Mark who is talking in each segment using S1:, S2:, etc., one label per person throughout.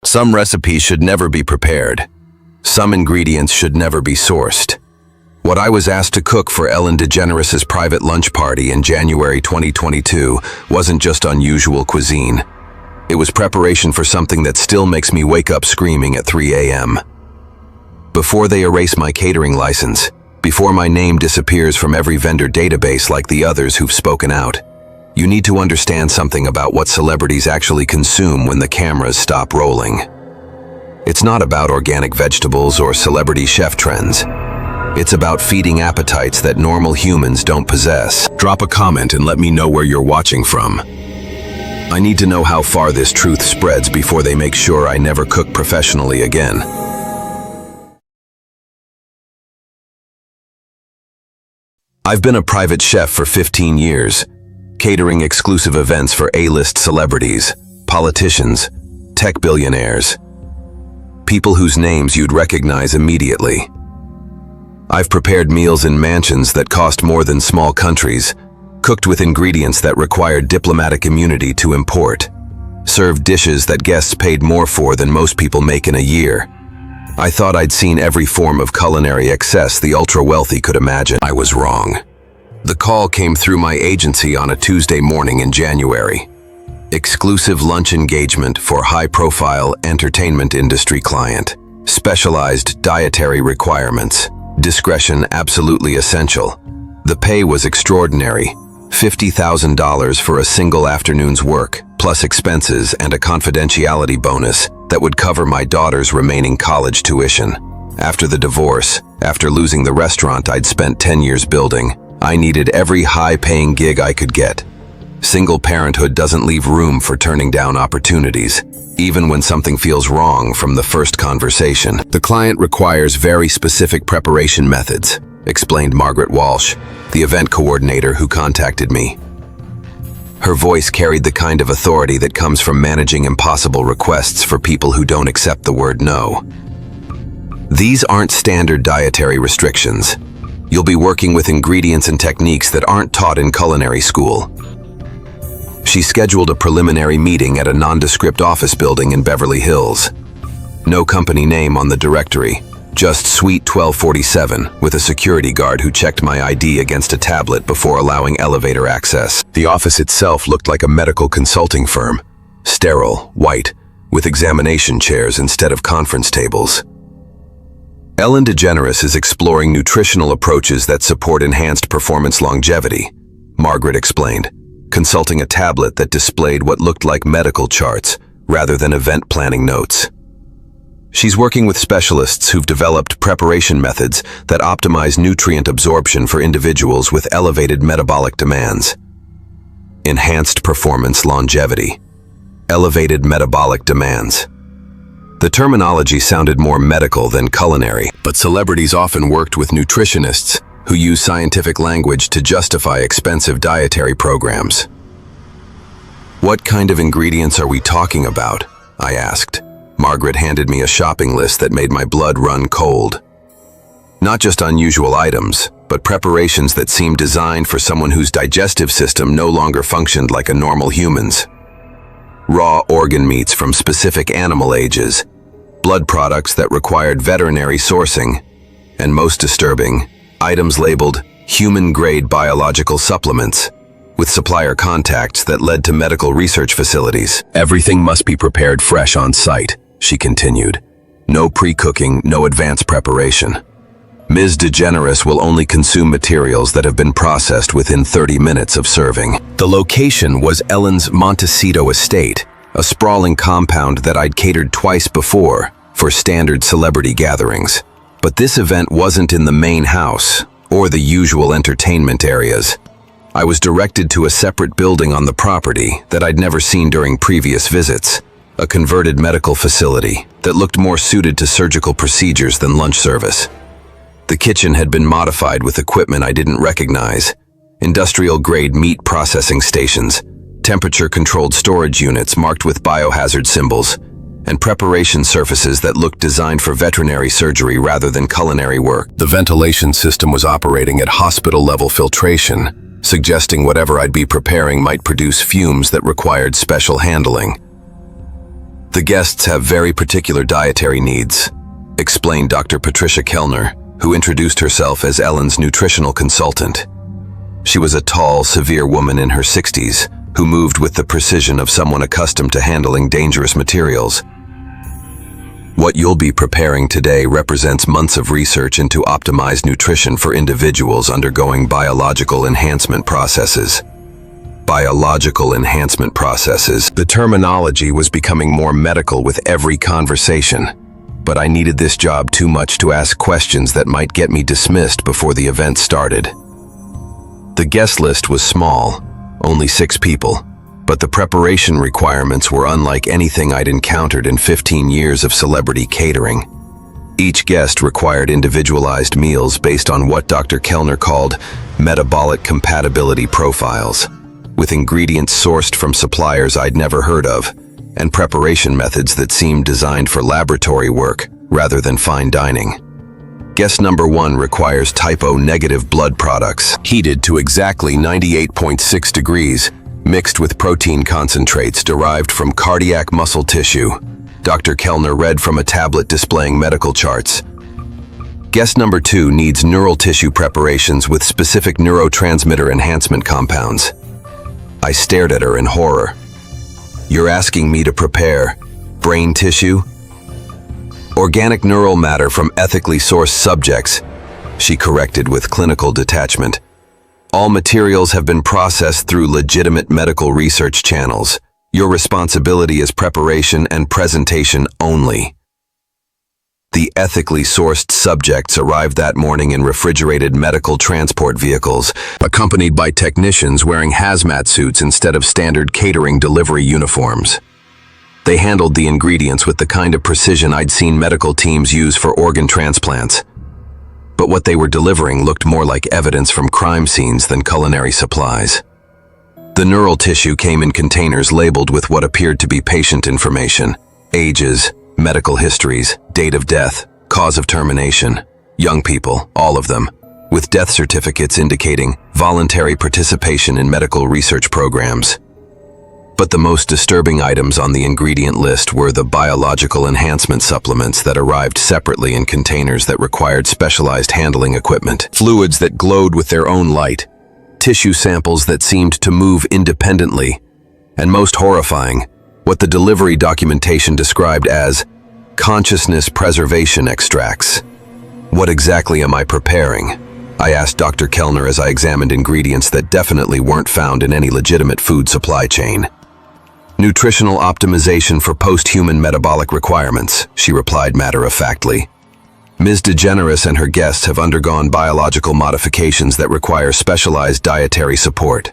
S1: Some recipes should never be prepared. Some ingredients should never be sourced. What I was asked to cook for Ellen DeGeneres' private lunch party in January 2022 wasn't just unusual cuisine. It was preparation for something that still makes me wake up screaming at 3 a.m. Before they erase my catering license, before my name disappears from every vendor database like the others who've spoken out, you need to understand something about what celebrities actually consume when the cameras stop rolling. It's not about organic vegetables or celebrity chef trends. It's about feeding appetites that normal humans don't possess. Drop a comment and let me know where you're watching from. I need to know how far this truth spreads before they make sure I never cook professionally again. I've been a private chef for 15 years, catering exclusive events for A-list celebrities, politicians, tech billionaires, people whose names you'd recognize immediately. I've prepared meals in mansions that cost more than small countries, cooked with ingredients that required diplomatic immunity to import, served dishes that guests paid more for than most people make in a year. I thought I'd seen every form of culinary excess the ultra-wealthy could imagine. I was wrong. The call came through my agency on a Tuesday morning in January. Exclusive lunch engagement for high-profile entertainment industry client. Specialized dietary requirements. Discretion absolutely essential. The pay was extraordinary. $50,000 for a single afternoon's work, plus expenses and a confidentiality bonus that would cover my daughter's remaining college tuition. After the divorce, after losing the restaurant I'd spent 10 years building, I needed every high-paying gig I could get. Single parenthood doesn't leave room for turning down opportunities, even when something feels wrong from the first conversation. The client requires very specific preparation methods, explained Margaret Walsh, the event coordinator who contacted me. Her voice carried the kind of authority that comes from managing impossible requests for people who don't accept the word no. These aren't standard dietary restrictions. You'll be working with ingredients and techniques that aren't taught in culinary school. She scheduled a preliminary meeting at a nondescript office building in Beverly Hills. No company name on the directory, just Suite 1247 with a security guard who checked my ID against a tablet before allowing elevator access. The office itself looked like a medical consulting firm, sterile, white, with examination chairs instead of conference tables. Ellen DeGeneres is exploring nutritional approaches that support enhanced performance longevity, Margaret explained, consulting a tablet that displayed what looked like medical charts rather than event planning notes. She's working with specialists who've developed preparation methods that optimize nutrient absorption for individuals with elevated metabolic demands. Enhanced performance longevity. Elevated metabolic demands. The terminology sounded more medical than culinary, but celebrities often worked with nutritionists who use scientific language to justify expensive dietary programs. What kind of ingredients are we talking about? I asked. Margaret handed me a shopping list that made my blood run cold. Not just unusual items, but preparations that seemed designed for someone whose digestive system no longer functioned like a normal human's. Raw organ meats from specific animal ages, blood products that required veterinary sourcing, and most disturbing, items labeled human-grade biological supplements, with supplier contacts that led to medical research facilities. Everything must be prepared fresh on site, she continued. No pre-cooking, no advanced preparation. Ms. DeGeneres will only consume materials that have been processed within 30 minutes of serving. The location was Ellen's Montecito estate, a sprawling compound that I'd catered twice before for standard celebrity gatherings. But this event wasn't in the main house or the usual entertainment areas. I was directed to a separate building on the property that I'd never seen during previous visits, a converted medical facility that looked more suited to surgical procedures than lunch service. The kitchen had been modified with equipment I didn't recognize, industrial-grade meat processing stations, temperature-controlled storage units marked with biohazard symbols, and preparation surfaces that looked designed for veterinary surgery rather than culinary work. The ventilation system was operating at hospital-level filtration, suggesting whatever I'd be preparing might produce fumes that required special handling. The guests have very particular dietary needs, explained Dr. Patricia Kellner, who introduced herself as Ellen's nutritional consultant. She was a tall, severe woman in her 60s who moved with the precision of someone accustomed to handling dangerous materials. What you'll be preparing today represents months of research into optimized nutrition for individuals undergoing biological enhancement processes. Biological enhancement processes. The terminology was becoming more medical with every conversation, but I needed this job too much to ask questions that might get me dismissed before the event started. The guest list was small, only 6 people, but the preparation requirements were unlike anything I'd encountered in 15 years of celebrity catering. Each guest required individualized meals based on what Dr. Kellner called metabolic compatibility profiles, with ingredients sourced from suppliers I'd never heard of, and preparation methods that seemed designed for laboratory work rather than fine dining. Guest number 1 requires type O negative blood products, heated to exactly 98.6 degrees, mixed with protein concentrates derived from cardiac muscle tissue. Dr. Kellner read from a tablet displaying medical charts. Guest number 2 needs neural tissue preparations with specific neurotransmitter enhancement compounds. I stared at her in horror. You're asking me to prepare brain tissue? Organic neural matter from ethically sourced subjects, she corrected with clinical detachment. All materials have been processed through legitimate medical research channels. Your responsibility is preparation and presentation only. The ethically sourced subjects arrived that morning in refrigerated medical transport vehicles, accompanied by technicians wearing hazmat suits instead of standard catering delivery uniforms. They handled the ingredients with the kind of precision I'd seen medical teams use for organ transplants. But what they were delivering looked more like evidence from crime scenes than culinary supplies. The neural tissue came in containers labeled with what appeared to be patient information: ages, medical histories, date of death, cause of termination. Young people, all of them, with death certificates indicating voluntary participation in medical research programs. But the most disturbing items on the ingredient list were the biological enhancement supplements that arrived separately in containers that required specialized handling equipment, fluids that glowed with their own light, tissue samples that seemed to move independently, and most horrifying, what the delivery documentation described as consciousness preservation extracts. What exactly am I preparing? I asked Dr. Kellner as I examined ingredients that definitely weren't found in any legitimate food supply chain. Nutritional optimization for post-human metabolic requirements, she replied matter-of-factly. Ms. DeGeneres and her guests have undergone biological modifications that require specialized dietary support.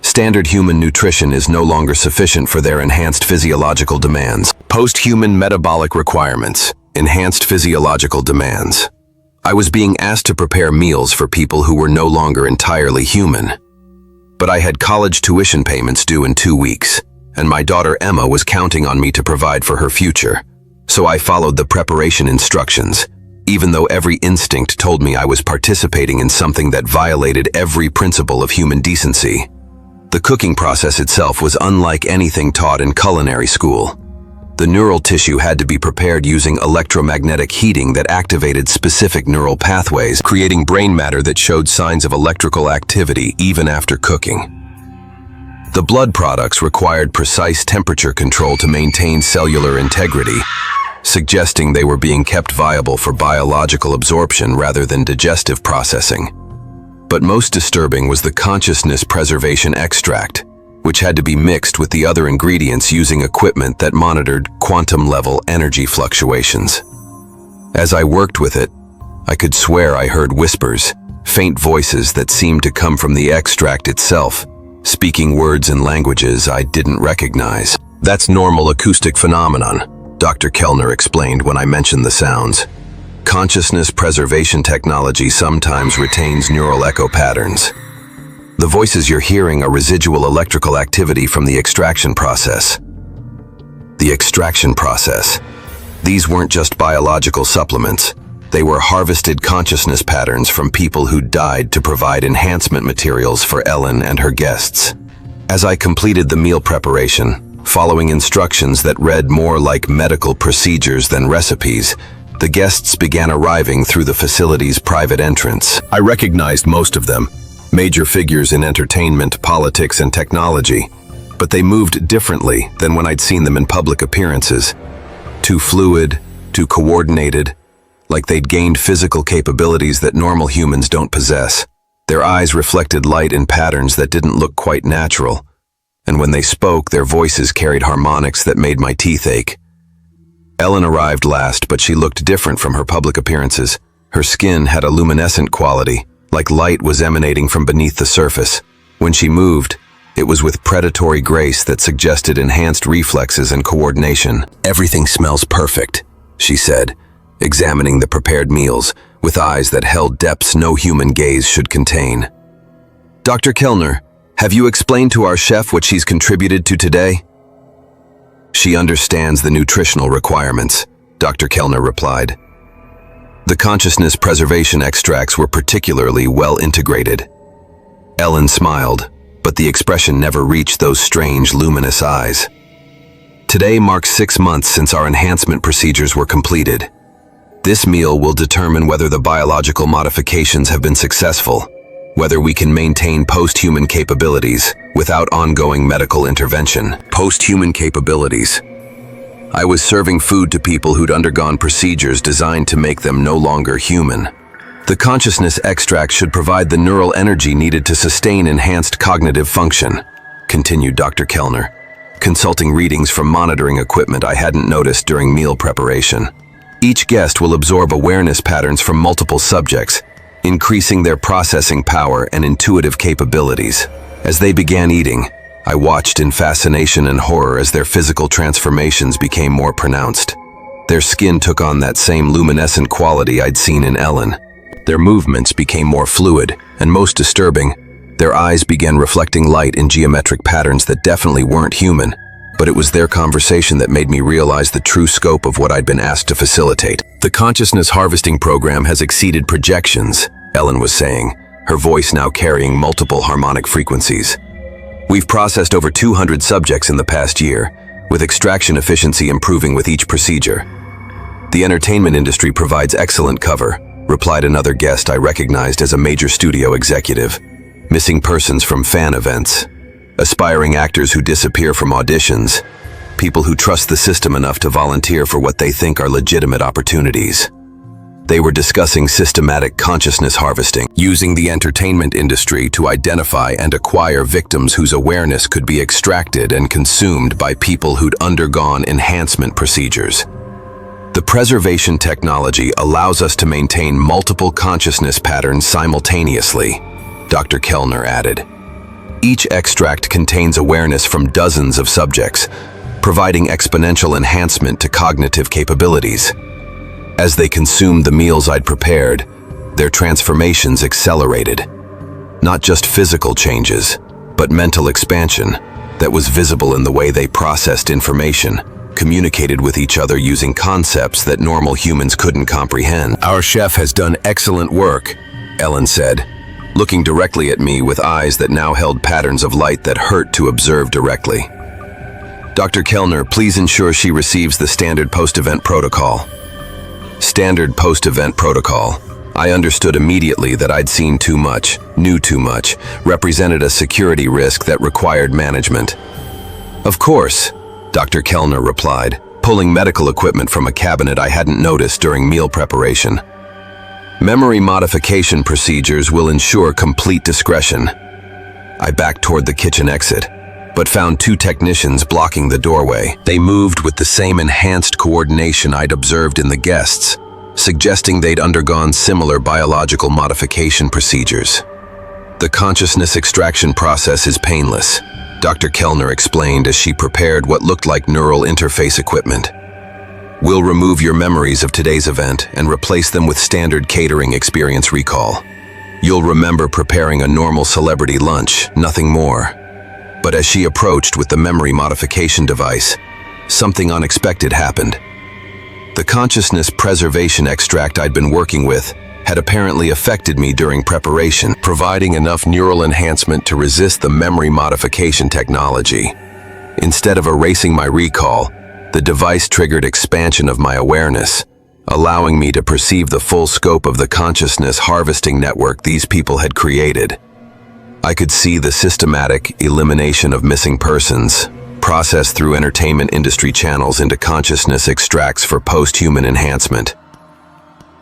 S1: Standard human nutrition is no longer sufficient for their enhanced physiological demands. Post-human metabolic requirements, enhanced physiological demands. I was being asked to prepare meals for people who were no longer entirely human. But I had college tuition payments due in 2 weeks, and my daughter Emma was counting on me to provide for her future. So I followed the preparation instructions, even though every instinct told me I was participating in something that violated every principle of human decency. The cooking process itself was unlike anything taught in culinary school. The neural tissue had to be prepared using electromagnetic heating that activated specific neural pathways, creating brain matter that showed signs of electrical activity even after cooking. The blood products required precise temperature control to maintain cellular integrity, suggesting they were being kept viable for biological absorption rather than digestive processing. But most disturbing was the consciousness preservation extract, which had to be mixed with the other ingredients using equipment that monitored quantum-level energy fluctuations. As I worked with it, I could swear I heard whispers, faint voices that seemed to come from the extract itself, speaking words and languages I didn't recognize. That's normal acoustic phenomenon, Dr. Kellner explained when I mentioned the sounds. Consciousness preservation technology sometimes retains neural echo patterns. The voices you're hearing are residual electrical activity from the extraction process. The extraction process. These weren't just biological supplements. They were harvested consciousness patterns from people who died to provide enhancement materials for Ellen and her guests. As I completed the meal preparation, Following instructions that read more like medical procedures than recipes, the guests began arriving through the facility's private entrance. I recognized most of them, major figures in entertainment, politics, and technology, but they moved differently than when I'd seen them in public appearances. Too fluid, too coordinated, like they'd gained physical capabilities that normal humans don't possess. Their eyes reflected light in patterns that didn't look quite natural, and when they spoke, their voices carried harmonics that made my teeth ache. Ellen arrived last, but she looked different from her public appearances. Her skin had a luminescent quality, like light was emanating from beneath the surface. When she moved, it was with predatory grace that suggested enhanced reflexes and coordination. "Everything smells perfect," she said, examining the prepared meals with eyes that held depths no human gaze should contain. "Dr. Kellner, have you explained to our chef what she's contributed to today?" "She understands the nutritional requirements," Dr. Kellner replied. The consciousness preservation extracts were particularly well integrated. Ellen smiled, but the expression never reached those strange, luminous eyes. "Today marks 6 months since our enhancement procedures were completed. This meal will determine whether the biological modifications have been successful, whether we can maintain post-human capabilities without ongoing medical intervention." Post-human capabilities. I was serving food to people who'd undergone procedures designed to make them no longer human. The consciousness extract should provide the neural energy needed to sustain enhanced cognitive function, continued Dr. Kellner, consulting readings from monitoring equipment I hadn't noticed during meal preparation. Each guest will absorb awareness patterns from multiple subjects, increasing their processing power and intuitive capabilities. As they began eating, I watched in fascination and horror as their physical transformations became more pronounced. Their skin took on that same luminescent quality I'd seen in Ellen. Their movements became more fluid, and most disturbing, their eyes began reflecting light in geometric patterns that definitely weren't human. But it was their conversation that made me realize the true scope of what I'd been asked to facilitate. "The consciousness harvesting program has exceeded projections," Ellen was saying, her voice now carrying multiple harmonic frequencies. "We've processed over 200 subjects in the past year, with extraction efficiency improving with each procedure." "The entertainment industry provides excellent cover," replied another guest I recognized as a major studio executive. "Missing persons from fan events, aspiring actors who disappear from auditions, people who trust the system enough to volunteer for what they think are legitimate opportunities." They were discussing systematic consciousness harvesting, using the entertainment industry to identify and acquire victims whose awareness could be extracted and consumed by people who'd undergone enhancement procedures. "The preservation technology allows us to maintain multiple consciousness patterns simultaneously," Dr. Kellner added. "Each extract contains awareness from dozens of subjects, providing exponential enhancement to cognitive capabilities. As they consumed the meals I'd prepared, their transformations accelerated. Not just physical changes, but mental expansion that was visible in the way they processed information, communicated with each other using concepts that normal humans couldn't comprehend." "Our chef has done excellent work," Ellen said, looking directly at me with eyes that now held patterns of light that hurt to observe directly. "Dr. Kellner, please ensure she receives the standard post-event protocol." Standard post-event protocol. I understood immediately that I'd seen too much, knew too much, represented a security risk that required management. "Of course," Dr. Kellner replied, pulling medical equipment from a cabinet I hadn't noticed during meal preparation. "Memory modification procedures will ensure complete discretion." I backed toward the kitchen exit, but found 2 technicians blocking the doorway. They moved with the same enhanced coordination I'd observed in the guests, suggesting they'd undergone similar biological modification procedures. "The consciousness extraction process is painless," Dr. Kellner explained as she prepared what looked like neural interface equipment. "We'll remove your memories of today's event and replace them with standard catering experience recall. You'll remember preparing a normal celebrity lunch, nothing more." But as she approached with the memory modification device, something unexpected happened. The consciousness preservation extract I'd been working with had apparently affected me during preparation, providing enough neural enhancement to resist the memory modification technology. Instead of erasing my recall, the device triggered expansion of my awareness, allowing me to perceive the full scope of the consciousness harvesting network these people had created. I could see the systematic elimination of missing persons, processed through entertainment industry channels into consciousness extracts for post-human enhancement.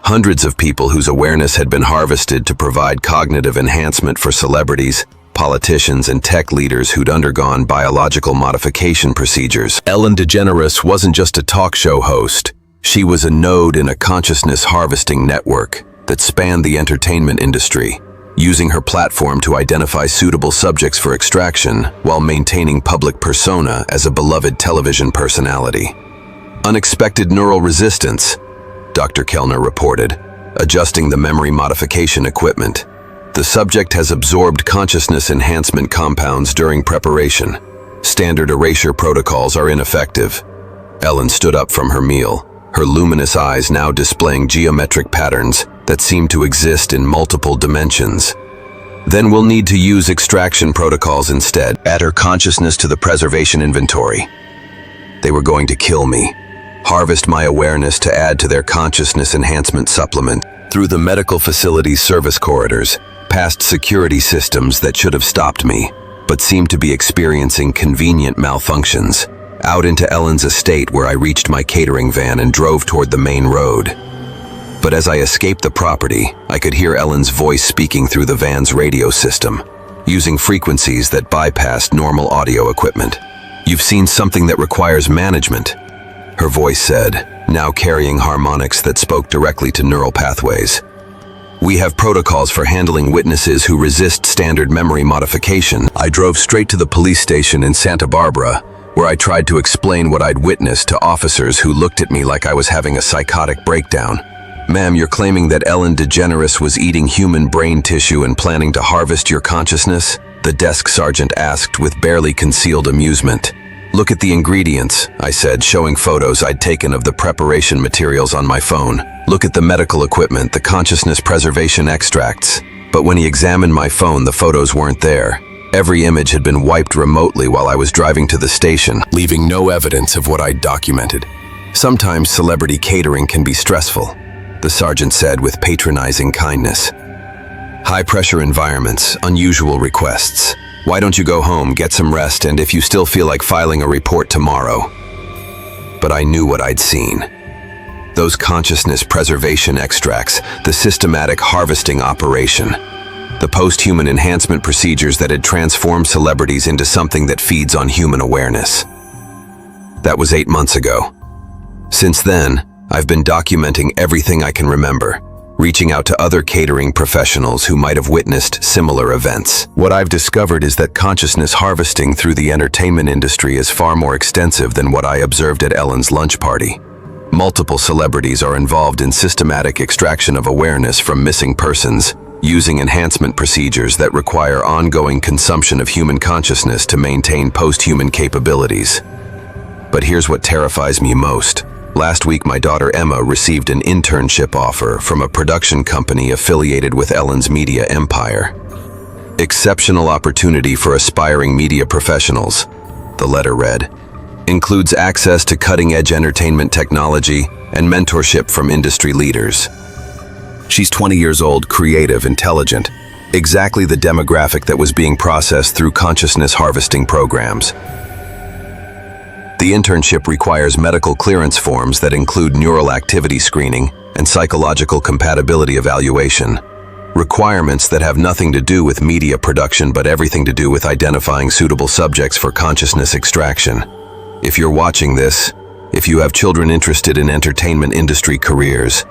S1: Hundreds of people whose awareness had been harvested to provide cognitive enhancement for celebrities, politicians, and tech leaders who'd undergone biological modification procedures. Ellen DeGeneres wasn't just a talk show host. She was a node in a consciousness harvesting network that spanned the entertainment industry, using her platform to identify suitable subjects for extraction while maintaining public persona as a beloved television personality. Unexpected neural resistance, Dr. Kellner reported, adjusting the memory modification equipment. The subject has absorbed consciousness enhancement compounds during preparation. Standard erasure protocols are ineffective. Ellen stood up from her meal, her luminous eyes now displaying geometric patterns that seem to exist in multiple dimensions. Then we'll need to use extraction protocols instead. Add her consciousness to the preservation inventory. They were going to kill me. Harvest my awareness to add to their consciousness enhancement supplement. Through the medical facility's service corridors, past security systems that should have stopped me, but seemed to be experiencing convenient malfunctions. Out into Ellen's estate, where I reached my catering van and drove toward the main road. But as I escaped the property, I could hear Ellen's voice speaking through the van's radio system, using frequencies that bypassed normal audio equipment. "You've seen something that requires management," her voice said, now carrying harmonics that spoke directly to neural pathways. "We have protocols for handling witnesses who resist standard memory modification." I drove straight to the police station in Santa Barbara, where I tried to explain what I'd witnessed to officers who looked at me like I was having a psychotic breakdown. "Ma'am, you're claiming that Ellen DeGeneres was eating human brain tissue and planning to harvest your consciousness?" the desk sergeant asked with barely concealed amusement. "Look at the ingredients," I said, showing photos I'd taken of the preparation materials on my phone. "Look at the medical equipment, the consciousness preservation extracts." But when he examined my phone, the photos weren't there. Every image had been wiped remotely while I was driving to the station, leaving no evidence of what I'd documented. "Sometimes celebrity catering can be stressful," the sergeant said with patronizing kindness. "High-pressure environments, unusual requests. Why don't you go home, get some rest, and if you still feel like filing a report tomorrow?" But I knew what I'd seen. Those consciousness preservation extracts, the systematic harvesting operation, the post-human enhancement procedures that had transformed celebrities into something that feeds on human awareness. That was 8 months ago. Since then, I've been documenting everything I can remember, reaching out to other catering professionals who might have witnessed similar events. What I've discovered is that consciousness harvesting through the entertainment industry is far more extensive than what I observed at Ellen's lunch party. Multiple celebrities are involved in systematic extraction of awareness from missing persons, using enhancement procedures that require ongoing consumption of human consciousness to maintain post-human capabilities. But here's what terrifies me most. Last week, my daughter Emma received an internship offer from a production company affiliated with Ellen's media empire. "Exceptional opportunity for aspiring media professionals," the letter read. "Includes access to cutting-edge entertainment technology and mentorship from industry leaders." She's 20 years old, creative, intelligent, exactly the demographic that was being processed through consciousness harvesting programs. The internship requires medical clearance forms that include neural activity screening and psychological compatibility evaluation, requirements that have nothing to do with media production but everything to do with identifying suitable subjects for consciousness extraction. If you're watching this, if you have children interested in entertainment industry careers,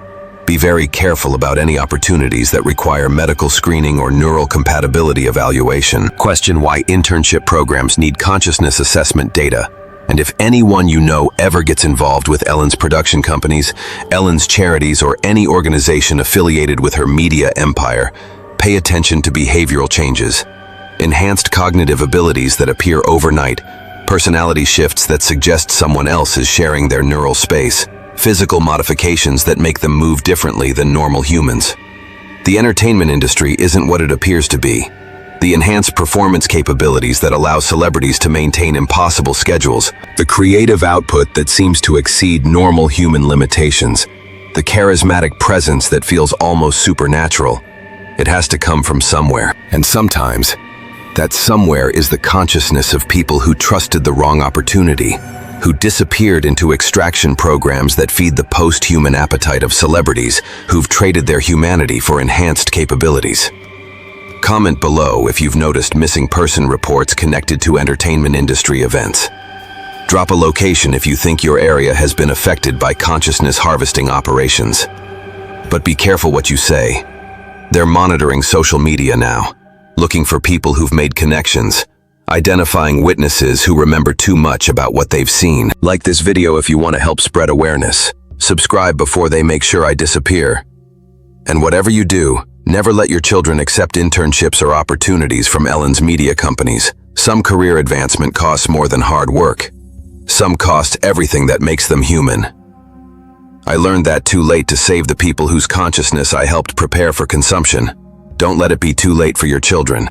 S1: be very careful about any opportunities that require medical screening or neural compatibility evaluation. Question why internship programs need consciousness assessment data. And if anyone you know ever gets involved with Ellen's production companies, Ellen's charities, or any organization affiliated with her media empire, pay attention to behavioral changes. Enhanced cognitive abilities that appear overnight, personality shifts that suggest someone else is sharing their neural space, physical modifications that make them move differently than normal humans. The entertainment industry isn't what it appears to be. The enhanced performance capabilities that allow celebrities to maintain impossible schedules, the creative output that seems to exceed normal human limitations, the charismatic presence that feels almost supernatural. It has to come from somewhere. And sometimes, that somewhere is the consciousness of people who trusted the wrong opportunity, who disappeared into extraction programs that feed the post-human appetite of celebrities who've traded their humanity for enhanced capabilities. Comment below if you've noticed missing person reports connected to entertainment industry events. Drop a location if you think your area has been affected by consciousness harvesting operations. But be careful what you say. They're monitoring social media now, looking for people who've made connections, identifying witnesses who remember too much about what they've seen. Like this video if you want to help spread awareness. Subscribe before they make sure I disappear. And whatever you do, never let your children accept internships or opportunities from Ellen's media companies. Some career advancement costs more than hard work. Some cost everything that makes them human. I learned that too late to save the people whose consciousness I helped prepare for consumption. Don't let it be too late for your children.